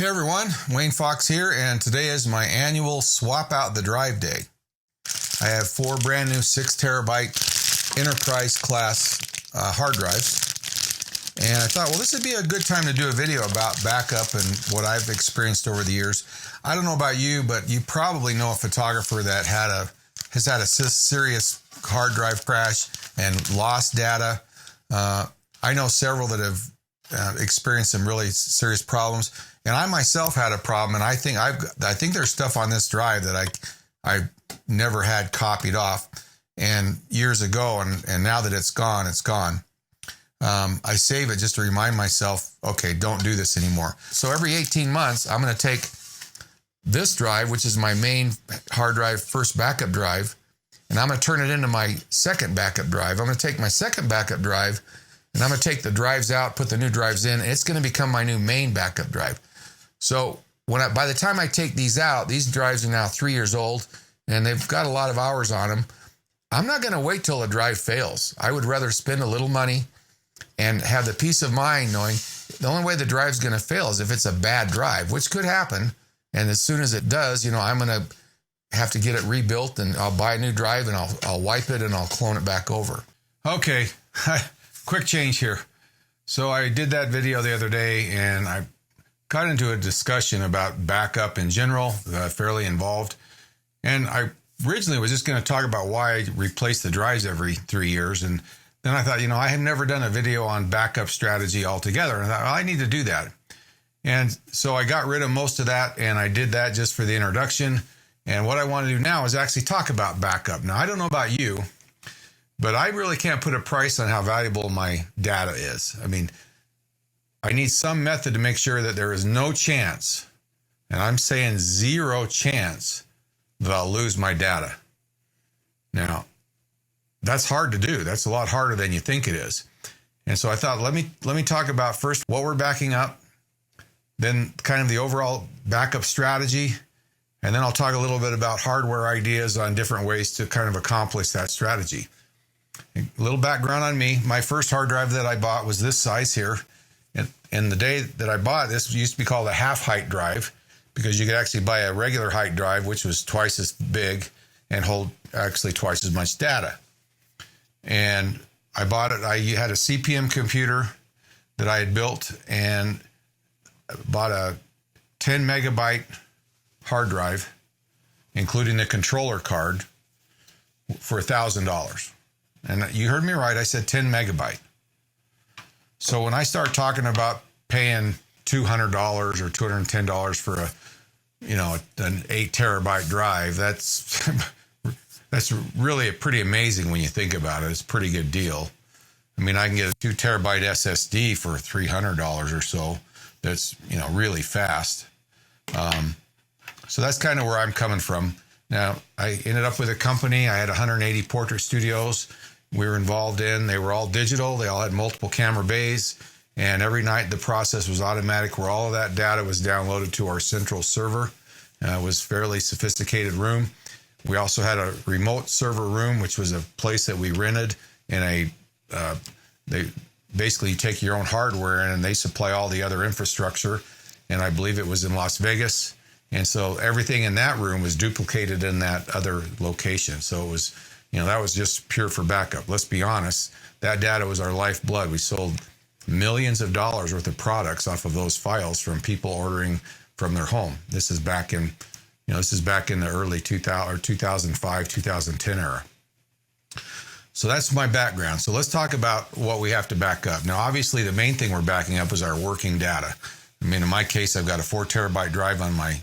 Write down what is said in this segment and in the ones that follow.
Hey everyone, Wayne Fox here, and today is my annual swap out the drive day. I have 4 brand new 6 terabyte enterprise class hard drives, and I thought, well, this would be a good time to do a video about backup and what I've experienced over the years. I don't know about you, but you probably know a photographer that has had a serious hard drive crash and lost data. I know several that have experienced some really serious problems. And I myself had a problem, and I think there's stuff on this drive that I never had copied off, and years ago, and now that it's gone, it's gone. I save it just to remind myself, okay, don't do this anymore. So every 18 months, I'm going to take this drive, which is my main hard drive, first backup drive, and I'm going to turn it into my second backup drive. I'm going to take my second backup drive, and I'm going to take the drives out, put the new drives in, and it's going to become my new main backup drive. So by the time I take these out, these drives are now 3 years old, and they've got a lot of hours on them. I'm not going to wait till a drive fails. I would rather spend a little money and have the peace of mind knowing the only way the drive's going to fail is if it's a bad drive, which could happen. And as soon as it does, I'm going to have to get it rebuilt, and I'll buy a new drive, and I'll wipe it, and I'll clone it back over. Okay, quick change here. So I did that video the other day, and I got into a discussion about backup in general, fairly involved. And I originally was just going to talk about why I replace the drives every 3 years. And then I thought, I had never done a video on backup strategy altogether. And I thought, well, I need to do that. And so I got rid of most of that, and I did that just for the introduction. And what I want to do now is actually talk about backup. Now, I don't know about you, but I really can't put a price on how valuable my data is. I mean, I need some method to make sure that there is no chance, and I'm saying 0 chance, that I'll lose my data. Now, that's hard to do. That's a lot harder than you think it is. And so I thought, let me talk about first what we're backing up, then kind of the overall backup strategy, and then I'll talk a little bit about hardware ideas on different ways to kind of accomplish that strategy. A little background on me. My first hard drive that I bought was this size here. And the day that I bought this used to be called a half height drive, because you could actually buy a regular height drive, which was twice as big and hold actually twice as much data. And I bought it. I had a CPM computer that I had built, and bought a 10 megabyte hard drive, including the controller card, for $1,000. And you heard me right. I said 10 megabyte. So when I start talking about paying $200 or $210 for an 8 terabyte drive, that's really pretty amazing when you think about it. It's a pretty good deal. I mean, I can get a 2 terabyte SSD for $300 or so. That's really fast. So that's kind of where I'm coming from. Now, I ended up with a company. I had 180 portrait studios we were involved in. They were all digital. They all had multiple camera bays. And every night the process was automatic, where all of that data was downloaded to our central server. It was a fairly sophisticated room. We also had a remote server room, which was a place that we rented. And they basically take your own hardware in, and they supply all the other infrastructure. And I believe it was in Las Vegas. And so everything in that room was duplicated in that other location. So it was, that was just pure for backup. Let's be honest, that data was our lifeblood. We sold millions of dollars worth of products off of those files from people ordering from their home. This is back in, the early 2005, 2010 era. So that's my background. So let's talk about what we have to back up. Now, obviously, the main thing we're backing up is our working data. I mean, in my case, I've got a 4 terabyte drive on my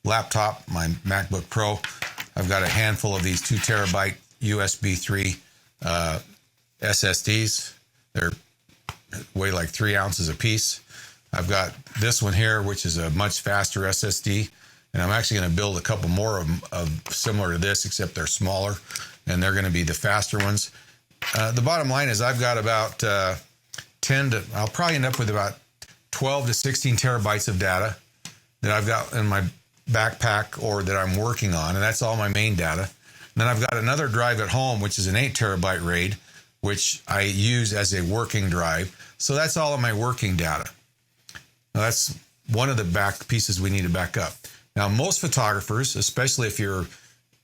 laptop, my MacBook Pro. I've got a handful of these 2 terabyte USB 3 SSDs. They're weigh like 3 ounces a piece. I've got this one here, which is a much faster SSD. And I'm actually going to build a couple more of them similar to this, except they're smaller, and they're going to be the faster ones. The bottom line is I've got about I'll probably end up with about 12 to 16 terabytes of data that I've got in my backpack or that I'm working on, and that's all my main data. And then I've got another drive at home, which is an 8 terabyte RAID, which I use as a working drive. So that's all of my working data. Now that's one of the back pieces we need to back up. Now, most photographers, especially if you're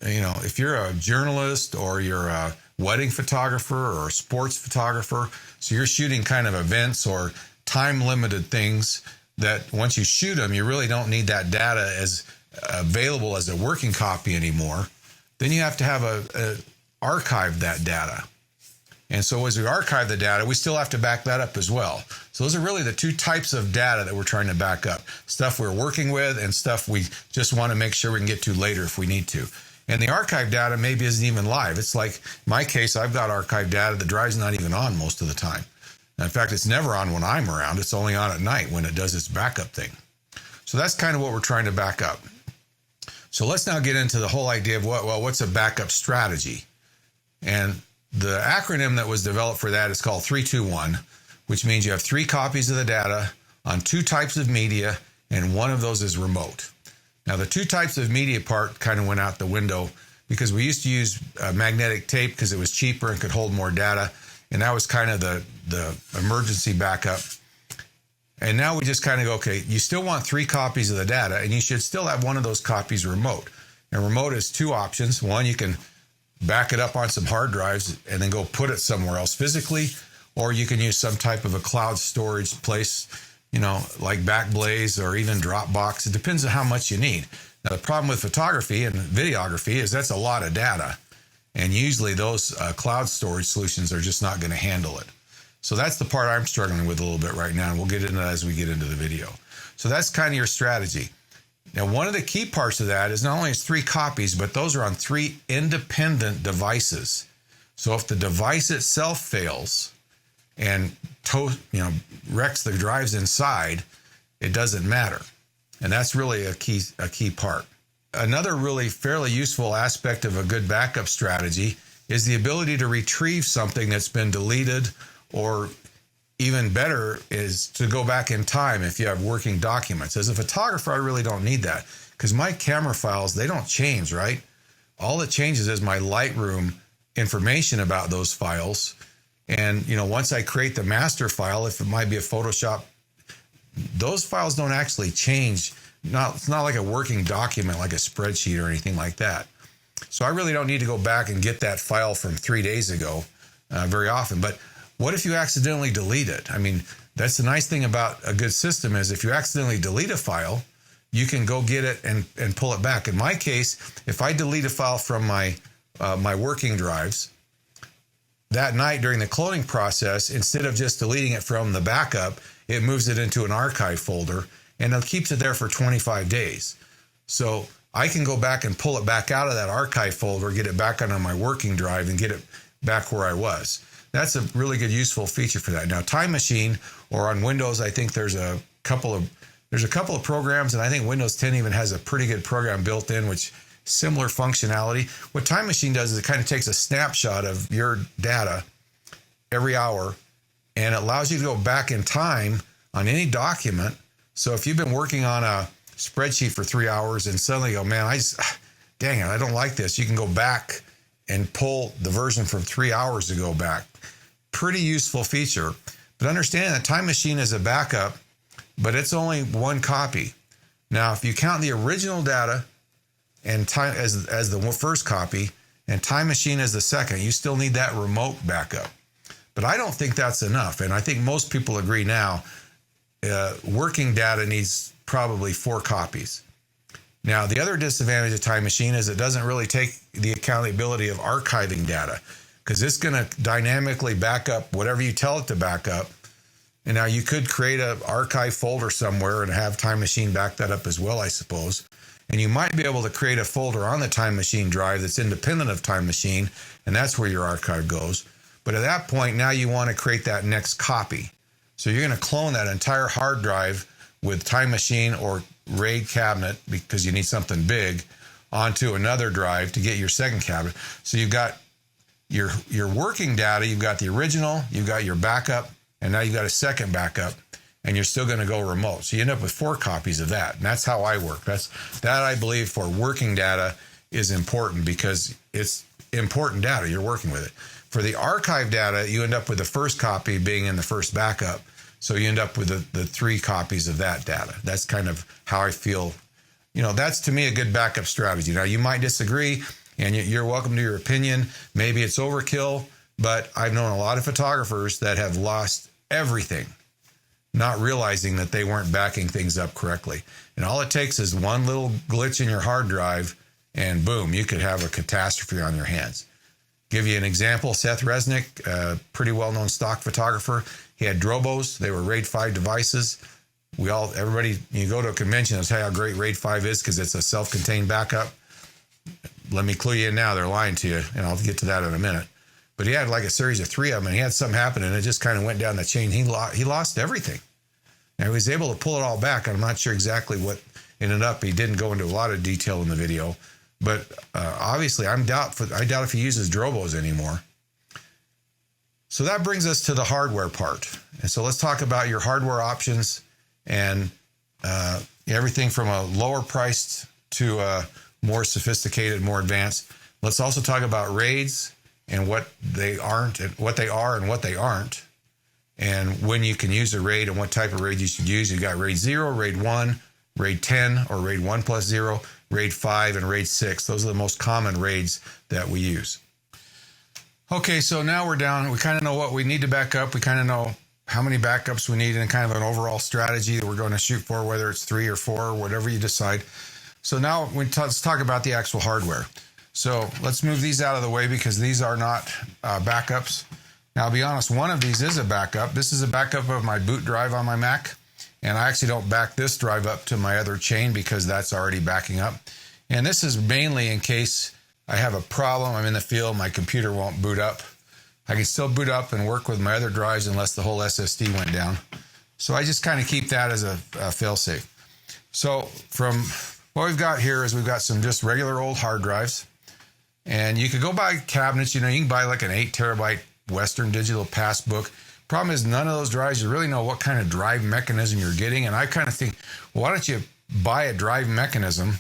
a journalist or you're a wedding photographer or a sports photographer, so you're shooting kind of events or time-limited things that once you shoot them, you really don't need that data as available as a working copy anymore. Then you have to have archive that data. And so as we archive the data, we still have to back that up as well. So those are really the two types of data that we're trying to back up. Stuff we're working with and stuff we just want to make sure we can get to later if we need to. And the archive data maybe isn't even live. It's like, in my case, I've got archive data. The drive's not even on most of the time. In fact, it's never on when I'm around. It's only on at night when it does its backup thing. So that's kind of what we're trying to back up. So let's now get into the whole idea of what's a backup strategy? And the acronym that was developed for that is called 3-2-1, which means you have 3 copies of the data on 2 types of media, and one of those is remote. Now, the 2 types of media part kind of went out the window because we used to use magnetic tape because it was cheaper and could hold more data, and that was kind of the emergency backup. And now we just kind of go, okay, you still want 3 copies of the data, and you should still have one of those copies remote. And remote has 2 options. One, you can back it up on some hard drives and then go put it somewhere else physically, or you can use some type of a cloud storage place, like Backblaze or even Dropbox. It depends on how much you need. Now, the problem with photography and videography is that's a lot of data, and usually those cloud storage solutions are just not going to handle it. So that's the part I'm struggling with a little bit right now, and we'll get into that as we get into the video. So that's kind of your strategy. Now, one of the key parts of that is not only is 3 copies, but those are on 3 independent devices. So if the device itself fails and wrecks the drives inside, it doesn't matter. And that's really a key part. Another really fairly useful aspect of a good backup strategy is the ability to retrieve something that's been deleted, or even better is to go back in time if you have working documents. As a photographer, I really don't need that because my camera files, they don't change, right? All that changes is my Lightroom information about those files. And, once I create the master file, if it might be a Photoshop, those files don't actually change. It's not like a working document, like a spreadsheet or anything like that. So I really don't need to go back and get that file from 3 days ago very often. But what if you accidentally delete it? I mean, that's the nice thing about a good system is if you accidentally delete a file, you can go get it and pull it back. In my case, if I delete a file from my working drives, that night during the cloning process, instead of just deleting it from the backup, it moves it into an archive folder and it keeps it there for 25 days. So I can go back and pull it back out of that archive folder, get it back onto my working drive and get it back where I was. That's a really good, useful feature for that. Now, Time Machine or on Windows, I think there's a couple of programs, and I think Windows 10 even has a pretty good program built in, which similar functionality. What Time Machine does is it kind of takes a snapshot of your data every hour, and it allows you to go back in time on any document. So if you've been working on a spreadsheet for 3 hours and suddenly go, man, dang it, I don't like this. You can go back and pull the version from 3 hours ago back. Pretty useful feature. But understand that Time Machine is a backup, but it's only 1 copy. Now, if you count the original data and time as the first copy and Time Machine as the second, you still need that remote backup. But I don't think that's enough. And I think most people agree now, working data needs probably 4 copies. Now, the other disadvantage of Time Machine is it doesn't really take the accountability of archiving data because it's going to dynamically back up whatever you tell it to back up. And now you could create an archive folder somewhere and have Time Machine back that up as well, I suppose. And you might be able to create a folder on the Time Machine drive that's independent of Time Machine, and that's where your archive goes. But at that point, now you want to create that next copy. So you're going to clone that entire hard drive with Time Machine or RAID cabinet, because you need something big, onto another drive to get your second cabinet. So you've got your working data, you've got the original, you've got your backup, and now you've got a second backup, and you're still going to go remote. So you end up with 4 copies of that, and that's how I work. That I believe for working data is important because it's important data. You're working with it. For the archive data, you end up with the first copy being in the first backup. So you end up with the 3 copies of that data. That's kind of how I feel. That's to me a good backup strategy. Now, you might disagree, and you're welcome to your opinion. Maybe it's overkill, but I've known a lot of photographers that have lost everything, not realizing that they weren't backing things up correctly. And all it takes is one little glitch in your hard drive, and boom, you could have a catastrophe on your hands. Give you an example, Seth Resnick, a pretty well-known stock photographer. He had Drobos. They were RAID 5 devices. Everybody, you go to a convention and say how great RAID 5 is because it's a self-contained backup. Let me clue you in now, they're lying to you, and I'll get to that in a minute. But he had like a series of 3 of them, and he had something happen, and it just kind of went down the chain. He lost everything. And he was able to pull it all back. I'm not sure exactly what ended up. He didn't go into a lot of detail in the video. But obviously, I doubt if he uses Drobos anymore. So that brings us to the hardware part. And so let's talk about your hardware options and everything from a lower priced to a more sophisticated, more advanced. Let's also talk about RAIDs and what they aren't, and what they are and what they aren't, and when you can use a RAID and what type of RAID you should use. You got RAID 0, RAID 1, RAID 10, or RAID 1 plus 0, RAID 5, and RAID 6. Those are the most common RAIDs that we use. Okay, so now we're down. We kind of know what we need to back up. We kind of know how many backups we need and kind of an overall strategy that we're going to shoot for, whether it's 3 or 4, or whatever you decide. So now let's talk about the actual hardware. So let's move these out of the way because these are not backups. Now, I'll be honest, one of these is a backup. This is a backup of my boot drive on my Mac. And I actually don't back this drive up to my other chain because that's already backing up. And this is mainly in case I have a problem, I'm in the field, my computer won't boot up. I can still boot up and work with my other drives unless the whole SSD went down. So I just kind of keep that as a fail-safe. So from what we've got here is we've got some just regular old hard drives. And you could go buy cabinets, you can buy like an 8 terabyte Western Digital Passbook. Problem is none of those drives, you really know what kind of drive mechanism you're getting. And I kind of think, well, why don't you buy a drive mechanism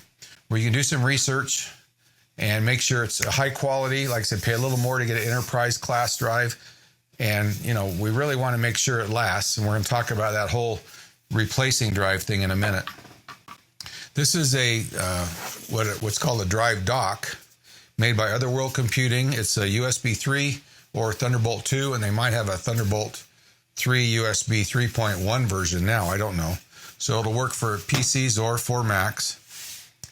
where you can do some research and make sure it's a high quality. Like I said, pay a little more to get an enterprise class drive. And, we really want to make sure it lasts. And we're going to talk about that whole replacing drive thing in a minute. This is what's called a drive dock made by Otherworld Computing. It's a USB 3 or Thunderbolt 2, and they might have a Thunderbolt 3 USB 3.1 version now. I don't know. So it'll work for PCs or for Macs.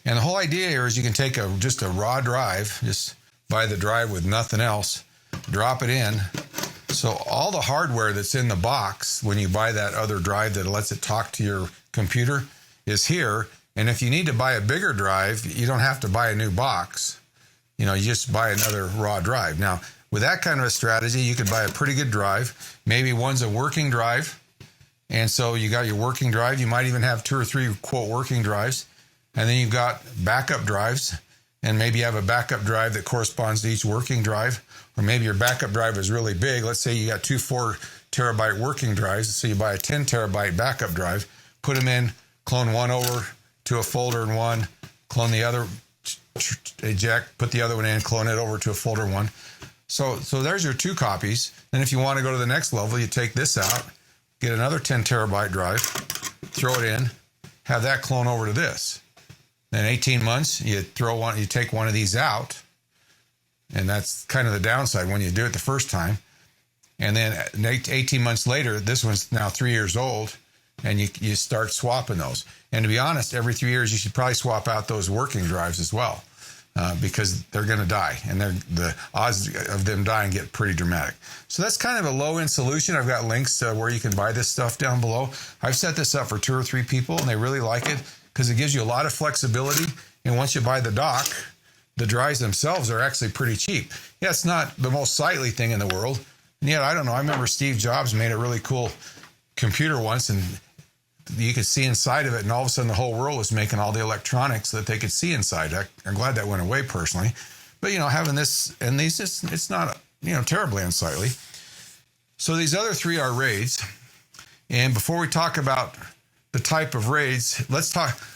And the whole idea here is you can take just a raw drive, just buy the drive with nothing else, drop it in. So all the hardware that's in the box when you buy that other drive that lets it talk to your computer is here. And if you need to buy a bigger drive, you don't have to buy a new box. You just buy another raw drive. Now, with that kind of a strategy, you could buy a pretty good drive. Maybe one's a working drive. And so you got your working drive. You might even have 2 or 3, quote, working drives. And then you've got backup drives. And maybe you have a backup drive that corresponds to each working drive. Or maybe your backup drive is really big. Let's say you got 2 4 terabyte working drives. So you buy a 10 terabyte backup drive, put them in, clone one over to a folder in one, clone the other, eject, put the other one in, clone it over to a folder one. So there's your 2 copies. Then if you want to go to the next level, you take this out, get another 10 terabyte drive, throw it in, have that clone over to this. Then 18 months, you take one of these out, and that's kind of the downside when you do it the first time. And then 18 months later, this one's now 3 years old, and you start swapping those. And to be honest, every 3 years, you should probably swap out those working drives as well, because they're going to die, and the odds of them dying get pretty dramatic. So that's kind of a low-end solution. I've got links to where you can buy this stuff down below. I've set this up for 2 or 3 people, and they really like it because it gives you a lot of flexibility. And once you buy the dock, the drives themselves are actually pretty cheap. Yeah, it's not the most sightly thing in the world. And yet, I don't know, I remember Steve Jobs made a really cool computer once, and you could see inside of it, and all of a sudden the whole world was making all the electronics that they could see inside. I'm glad that went away personally. But, having this and these, it's not, terribly unsightly. So these other 3 are RAIDs. And before we talk about the type of RAIDs,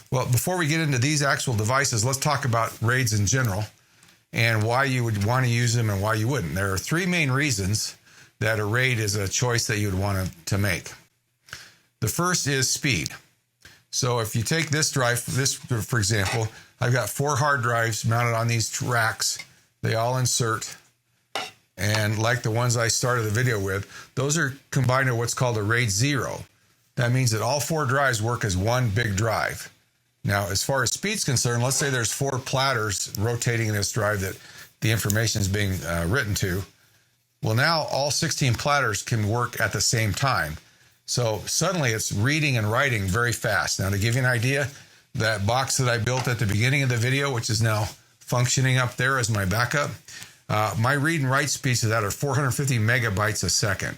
before we get into these actual devices, let's talk about RAIDs in general and why you would want to use them and why you wouldn't. There are 3 main reasons that a RAID is a choice that you would want to make. The first is speed. So if you take this drive, for example, I've got 4 hard drives mounted on these racks. They all insert. And like the ones I started the video with, those are combined to what's called a RAID 0. That means that all 4 drives work as one big drive. Now, as far as speed's concerned, let's say there's 4 platters rotating in this drive that the information is being written to. Well, now all 16 platters can work at the same time. So suddenly it's reading and writing very fast. Now, to give you an idea, that box that I built at the beginning of the video, which is now functioning up there as my backup, my read and write speeds to that are 450 megabytes a second.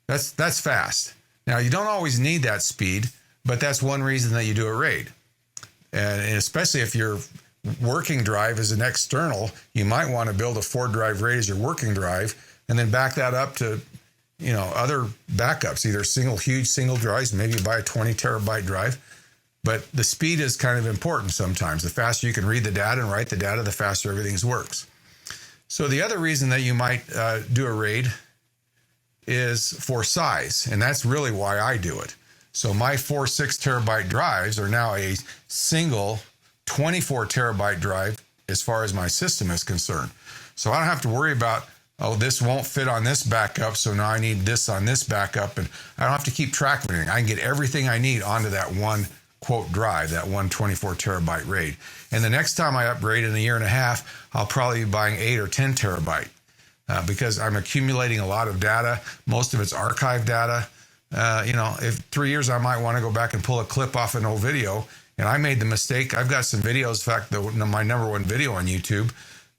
That's fast. Now, you don't always need that speed, but that's one reason that you do a RAID. And especially if your working drive is an external, you might want to build a 4-drive RAID as your working drive and then back that up to, other backups, either huge single drives, maybe buy a 20 terabyte drive. But the speed is kind of important sometimes. The faster you can read the data and write the data, the faster everything works. So the other reason that you might do a RAID is for size, and that's really why I do it. So my 4 6-terabyte drives are now a single 24 terabyte drive as far as my system is concerned. So I don't have to worry about, this won't fit on this backup, so now I need this on this backup, and I don't have to keep track of anything. I can get everything I need onto that one quote drive, that one 24 terabyte RAID. And the next time I upgrade in a year and a half, I'll probably be buying 8 or 10 terabyte because I'm accumulating a lot of data. Most of it's archive data. If 3 years, I might want to go back and pull a clip off an old video. And I made the mistake. I've got some videos. In fact, my #1 video on YouTube,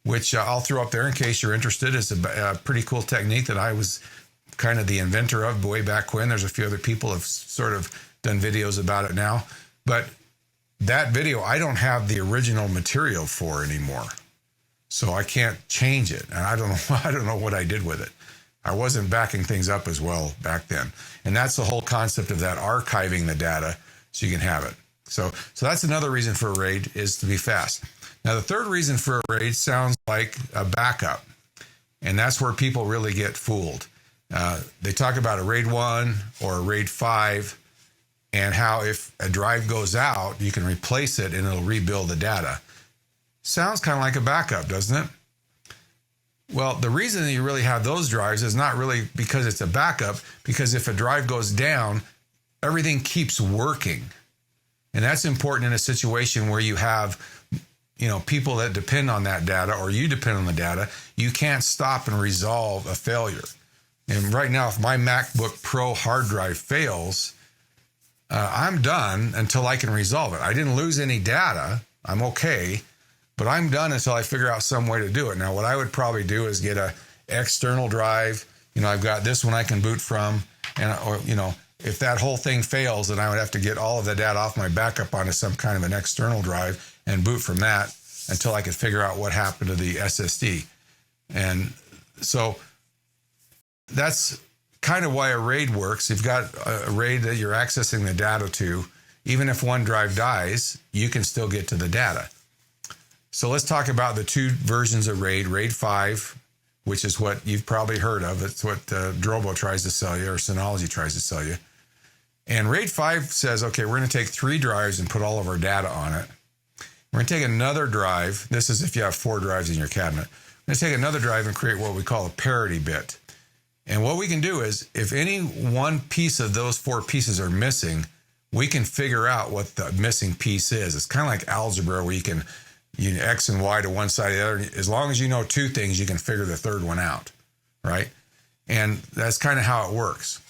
which I'll throw up there in case you're interested. It's a pretty cool technique that I was kind of the inventor of way back when. There's a few other people have sort of done videos about it now. But that video, I don't have the original material for anymore. So I can't change it. And I don't know what I did with it. I wasn't backing things up as well back then. And that's the whole concept of that, archiving the data so you can have it. So that's another reason for a RAID, is to be fast. Now, the third reason for a RAID sounds like a backup. And that's where people really get fooled. They talk about a RAID 1 or a RAID 5 and how if a drive goes out, you can replace it and it'll rebuild the data. Sounds kind of like a backup, doesn't it? Well, the reason that you really have those drives is not really because it's a backup, because if a drive goes down, everything keeps working. And that's important in a situation where you have, people that depend on that data, or you depend on the data. You can't stop and resolve a failure. And right now, if my MacBook Pro hard drive fails, I'm done until I can resolve it. I didn't lose any data. I'm okay. But I'm done until I figure out some way to do it. Now, what I would probably do is get a external drive. I've got this one I can boot from. If that whole thing fails, then I would have to get all of the data off my backup onto some kind of an external drive and boot from that until I could figure out what happened to the SSD. And so that's kind of why a RAID works. You've got a RAID that you're accessing the data to. Even if one drive dies, you can still get to the data. So let's talk about the 2 versions of RAID. RAID 5, which is what you've probably heard of. It's what Drobo tries to sell you, or Synology tries to sell you. And RAID 5 says, okay, we're going to take 3 drives and put all of our data on it. We're going to take another drive. This is if you have 4 drives in your cabinet. We're going to take another drive and create what we call a parity bit. And what we can do is, if any one piece of those 4 pieces are missing, we can figure out what the missing piece is. It's kind of like algebra, where you can X and Y to one side of the other. As long as you know 2 things, you can figure the third one out, right? And that's kind of how it works.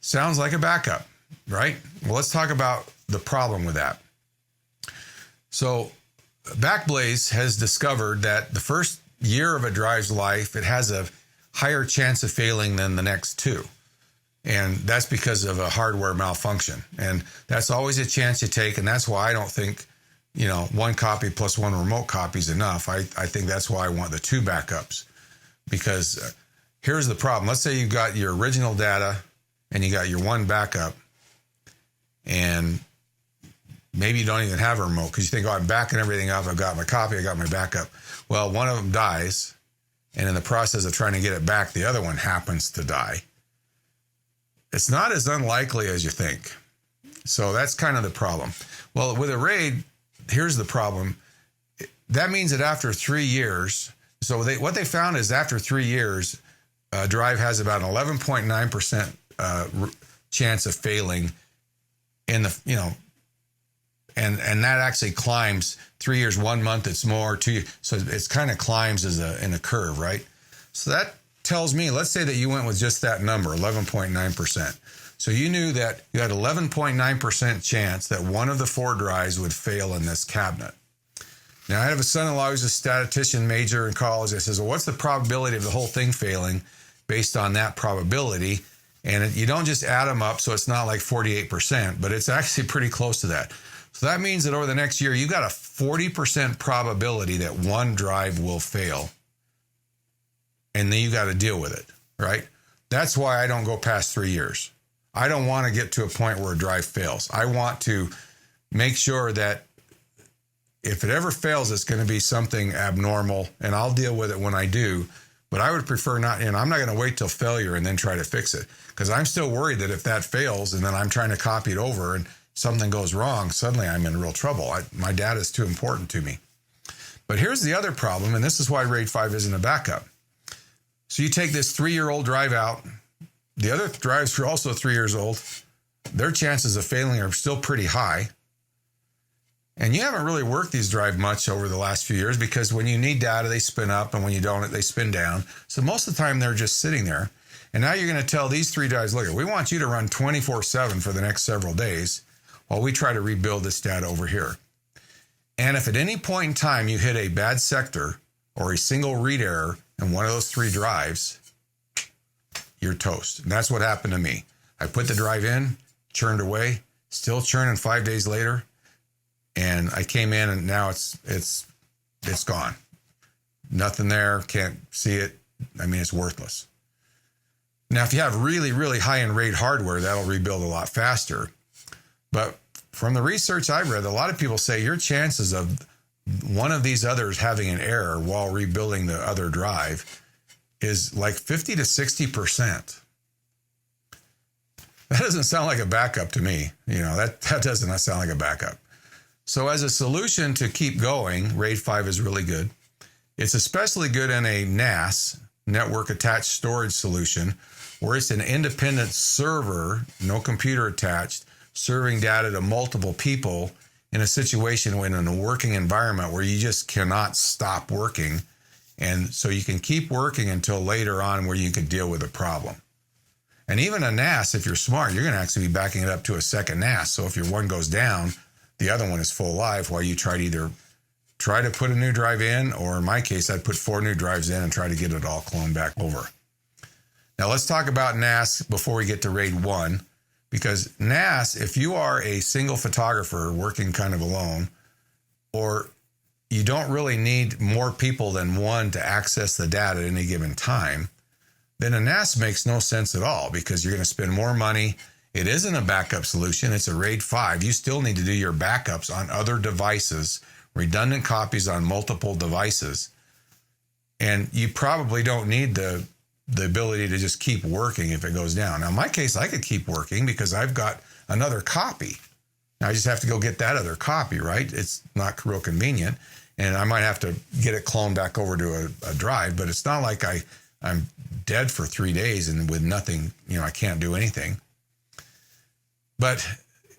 Sounds like a backup, right? Well, let's talk about the problem with that. So Backblaze has discovered that the first year of a drive's life, it has a higher chance of failing than the next 2. And that's because of a hardware malfunction. And that's always a chance you take. And that's why I don't think, 1 copy plus 1 remote copy is enough. I think that's why I want the 2 backups. Because here's the problem. Let's say you've got your original data and you got your 1 backup. And maybe you don't even have a remote because you think, I'm backing everything up. I've got my copy, I got my backup. Well, one of them dies. And in the process of trying to get it back, the other one happens to die. it's not as unlikely as you think. So that's kind of the problem. Well, with a RAID, here's the problem. That means that after 3 years, so what they found is after 3 years, a drive has about an 11.9% chance of failing in the, and that actually climbs 3 years, 1 month, it's more, 2 years. So it's kind of climbs in a curve, right? So that tells me, let's say that you went with just that number, 11.9%. So you knew that you had 11.9% chance that one of the 4 drives would fail in this cabinet. Now, I have a son-in-law who's a statistician major in college. I says, well, what's the probability of the whole thing failing based on that probability? And you don't just add them up, so it's not like 48%, but it's actually pretty close to that. So that means that over the next year, you've got a 40% probability that one drive will fail. And then you got to deal with it, right? That's why I don't go past 3 years. I don't want to get to a point where a drive fails. I want to make sure that if it ever fails, it's going to be something abnormal, and I'll deal with it when I do. But I would prefer not, and I'm not going to wait till failure and then try to fix it, because I'm still worried that if that fails and then I'm trying to copy it over and something goes wrong, suddenly I'm in real trouble. My data is too important to me. But here's the other problem, and this is why RAID 5 isn't a backup. So you take this 3-year-old drive out. The other drives are also 3 years old. Their chances of failing are still pretty high. And you haven't really worked these drives much over the last few years, because when you need data, they spin up, and when you don't, they spin down. So most of the time, they're just sitting there. And now you're going to tell these 3 drives, look, we want you to run 24/7 for the next several days while we try to rebuild this data over here. And if at any point in time you hit a bad sector or a single read error in one of those 3 drives, you're toast. And that's what happened to me. I put the drive in, churned away, still churning 5 days later. And I came in, and now it's gone. Nothing there, can't see it. I mean, it's worthless. Now, if you have really, really high-end RAID hardware, that'll rebuild a lot faster. But from the research I've read, a lot of people say your chances of one of these others having an error while rebuilding the other drive is like 50 to 60%. That doesn't sound like a backup to me. That does not sound like a backup. So as a solution to keep going, RAID 5 is really good. It's especially good in a Nass, network attached storage solution, where it's an independent server, no computer attached, serving data to multiple people in a situation when in a working environment where you just cannot stop working. And so you can keep working until later on where you can deal with a problem. And even a Nass, if you're smart, you're going to actually be backing it up to a second Nass. So if your one goes down, the other one is full live, while you try to either try to put a new drive in, or in my case, I'd put 4 new drives in and try to get it all cloned back over. Now let's talk about Nass before we get to RAID 1, because Nass, if you are a single photographer working kind of alone, or you don't really need more people than one to access the data at any given time, then a Nass makes no sense at all, because you're going to spend more money. It isn't a backup solution. It's a RAID 5. You still need to do your backups on other devices, redundant copies on multiple devices. And you probably don't need the ability to just keep working if it goes down. Now, in my case, I could keep working because I've got another copy. Now, I just have to go get that other copy, right? It's not real convenient. And I might have to get it cloned back over to a drive, but it's not like I'm dead for 3 days and with nothing, I can't do anything. But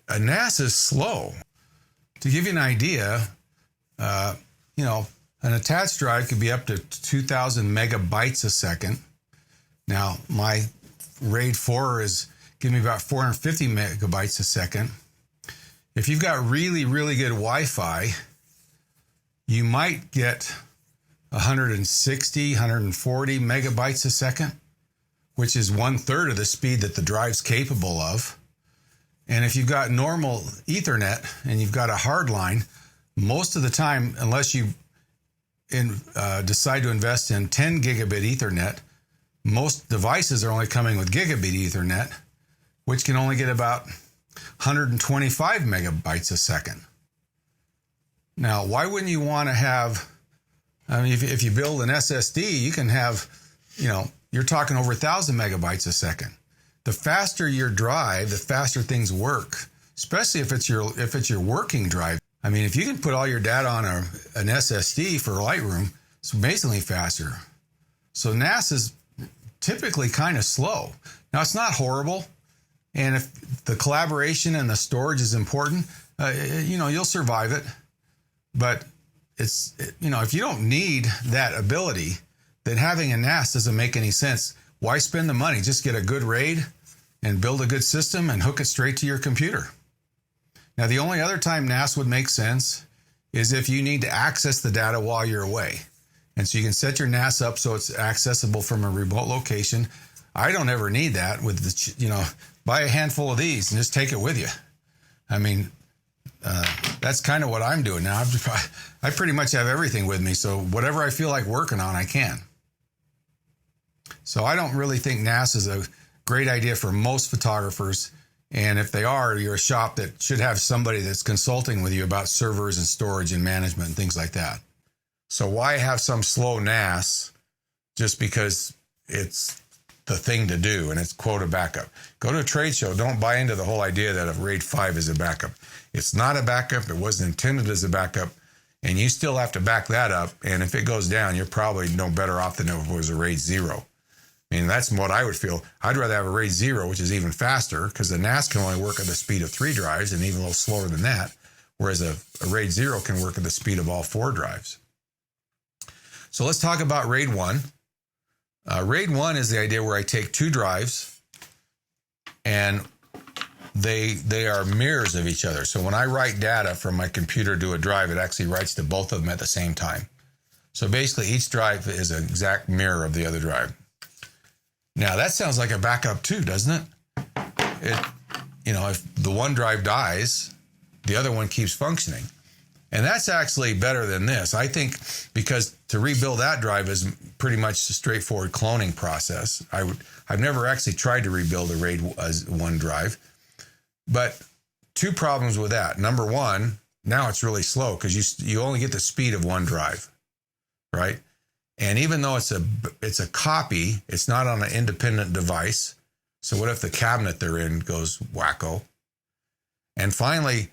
a Nass is slow. To give you an idea, an attached drive could be up to 2,000 megabytes a second. Now, my RAID 4 is giving me about 450 megabytes a second. If you've got really, really good Wi-Fi, you might get 160, 140 megabytes a second, which is 1/3 of the speed that the drive's capable of. And if you've got normal Ethernet and you've got a hard line, most of the time, unless you decide to invest in 10 gigabit Ethernet, most devices are only coming with gigabit Ethernet, which can only get about 125 megabytes a second. Now, why wouldn't you want to have, if you build an SSD, you can have, you're talking over 1,000 megabytes a second. the faster your drive, the faster things work, especially if it's your working drive. I mean, if you can put all your data on an SSD for Lightroom, it's amazingly faster. So Nass is typically kind of slow. Now, it's not horrible. And if the collaboration and the storage is important, you'll survive it. But if you don't need that ability, then having a Nass doesn't make any sense. Why spend the money? Just get a good RAID and build a good system and hook it straight to your computer. Now, the only other time Nass would make sense is if you need to access the data while you're away. And so you can set your Nass up so it's accessible from a remote location. I don't ever need that with buy a handful of these and just take it with you. I mean, that's kind of what I'm doing now. I pretty much have everything with me. So whatever I feel like working on, I can. So I don't really think Nass is a great idea for most photographers. And if they are, you're a shop that should have somebody that's consulting with you about servers and storage and management and things like that. So why have some slow Nass just because it's the thing to do and it's quote a backup? Go to a trade show. Don't buy into the whole idea that a RAID 5 is a backup. It's not a backup. It wasn't intended as a backup. And you still have to back that up. And if it goes down, you're probably no better off than if it was a RAID 0. I mean, that's what I would feel. I'd rather have a RAID 0, which is even faster, because the Nass can only work at the speed of 3 drives and even a little slower than that, whereas a RAID 0 can work at the speed of all 4 drives. So let's talk about RAID 1. RAID 1 is the idea where I take 2 drives and they are mirrors of each other. So when I write data from my computer to a drive, it actually writes to both of them at the same time. So basically each drive is an exact mirror of the other drive. Now that sounds like a backup too, doesn't it? If the one drive dies, the other one keeps functioning. And that's actually better than this, I think, because to rebuild that drive is pretty much a straightforward cloning process. I've never actually tried to rebuild a RAID 1 drive, but 2 problems with that. Number one, now it's really slow because you only get the speed of 1 drive, right? And even though it's a copy, it's not on an independent device. So what if the cabinet they're in goes wacko? And finally,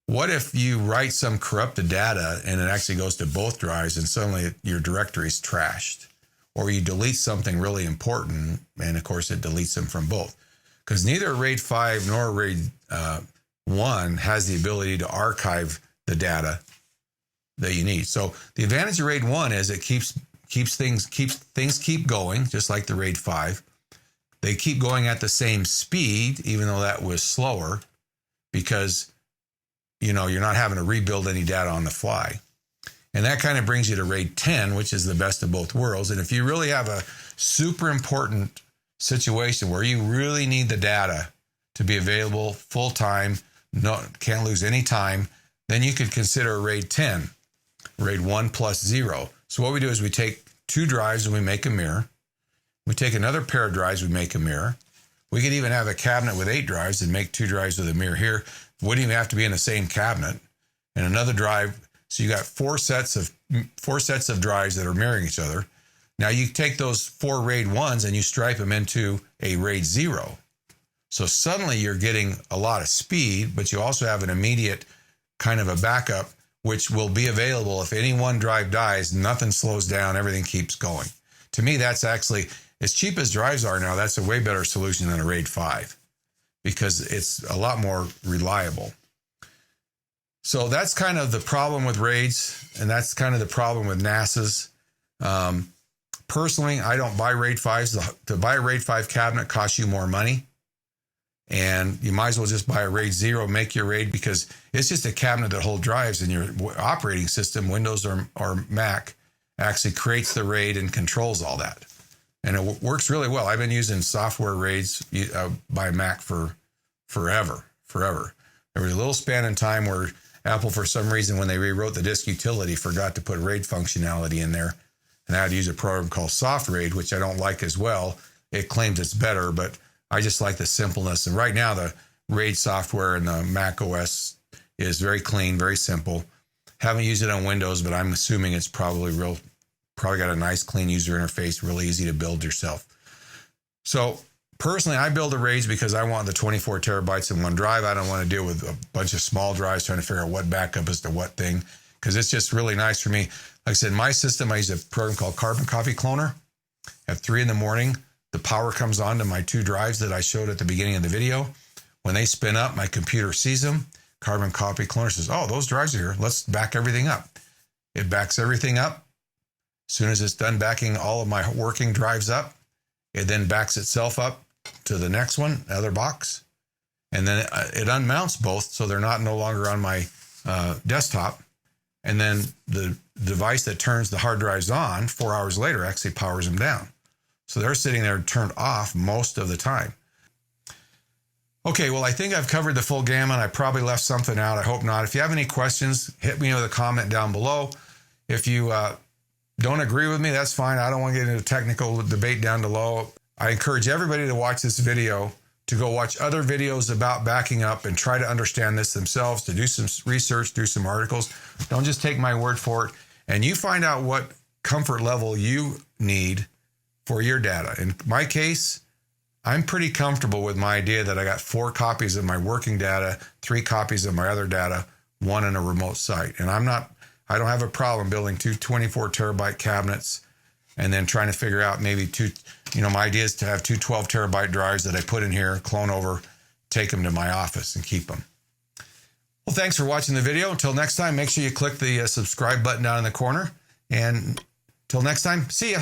what if you write some corrupted data and it actually goes to both drives and suddenly your directory is trashed? Or you delete something really important and of course it deletes them from both. Because neither RAID 5 nor RAID 1 has the ability to archive the data that you need. So the advantage of RAID 1 is it keeps things keep going, just like the RAID 5. They keep going at the same speed, even though that was slower, because you're not having to rebuild any data on the fly. And that kind of brings you to RAID 10, which is the best of both worlds. And if you really have a super important situation where you really need the data to be available full time, can't lose any time, then you could consider RAID 10, RAID 1 plus 0. So what we do is we take 2 drives and we make a mirror. We take another pair of drives, we make a mirror. We could even have a cabinet with 8 drives and make 2 drives with a mirror here. Wouldn't even have to be in the same cabinet. And another drive, so you got 4 sets of drives that are mirroring each other. Now you take those 4 RAID 1s and you stripe them into a RAID 0. So suddenly you're getting a lot of speed, but you also have an immediate kind of a backup, which will be available if any one drive dies, nothing slows down, everything keeps going. To me, that's actually, as cheap as drives are now, that's a way better solution than a RAID 5 because it's a lot more reliable. So that's kind of the problem with RAIDs, and that's kind of the problem with Nasses. Personally, I don't buy RAID 5s. To buy a RAID 5 cabinet costs you more money. And you might as well just buy a RAID 0, make your RAID, because it's just a cabinet that holds drives, and your operating system, Windows or Mac, actually creates the RAID and controls all that. And it works really well. I've been using software RAIDs by Mac for forever. There was a little span in time where Apple, for some reason, when they rewrote the disk utility, forgot to put RAID functionality in there. And I had to use a program called SoftRAID, which I don't like as well. It claims it's better, but I just like the simpleness. And right now, the RAID software in the Mac OS is very clean, very simple. Haven't used it on Windows, but I'm assuming it's probably got a nice, clean user interface, really easy to build yourself. So Personally, I build arrays because I want the 24 terabytes in one drive. I don't want to deal with a bunch of small drives trying to figure out what backup is to what thing, because it's just really nice for me. Like I said, my system, I use a program called Carbon Copy Cloner. At 3 in the morning, the power comes on to my 2 drives that I showed at the beginning of the video. When they spin up, my computer sees them. Carbon Copy Cloner says, oh, those drives are here. Let's back everything up. It backs everything up. As soon as it's done backing all of my working drives up, it then backs itself up to the next one, other box. And then it unmounts both so they're no longer on my desktop. And then the device that turns the hard drives on 4 hours later actually powers them down. So they're sitting there turned off most of the time. Okay, well, I think I've covered the full gamut. I probably left something out. I hope not. If you have any questions, hit me with a comment down below. If you don't agree with me, that's fine. I don't want to get into technical debate down below. I encourage everybody to watch this video, to go watch other videos about backing up and try to understand this themselves, to do some research, do some articles. Don't just take my word for it. And you find out what comfort level you need for your data. In my case, I'm pretty comfortable with my idea that I got 4 copies of my working data, 3 copies of my other data, 1 in a remote site. And I don't have a problem building 2 24 terabyte cabinets and then trying to figure out maybe my idea is to have 2 12 terabyte drives that I put in here, clone over, take them to my office and keep them. Well, thanks for watching the video. Until next time, make sure you click the subscribe button down in the corner. And until next time, see ya.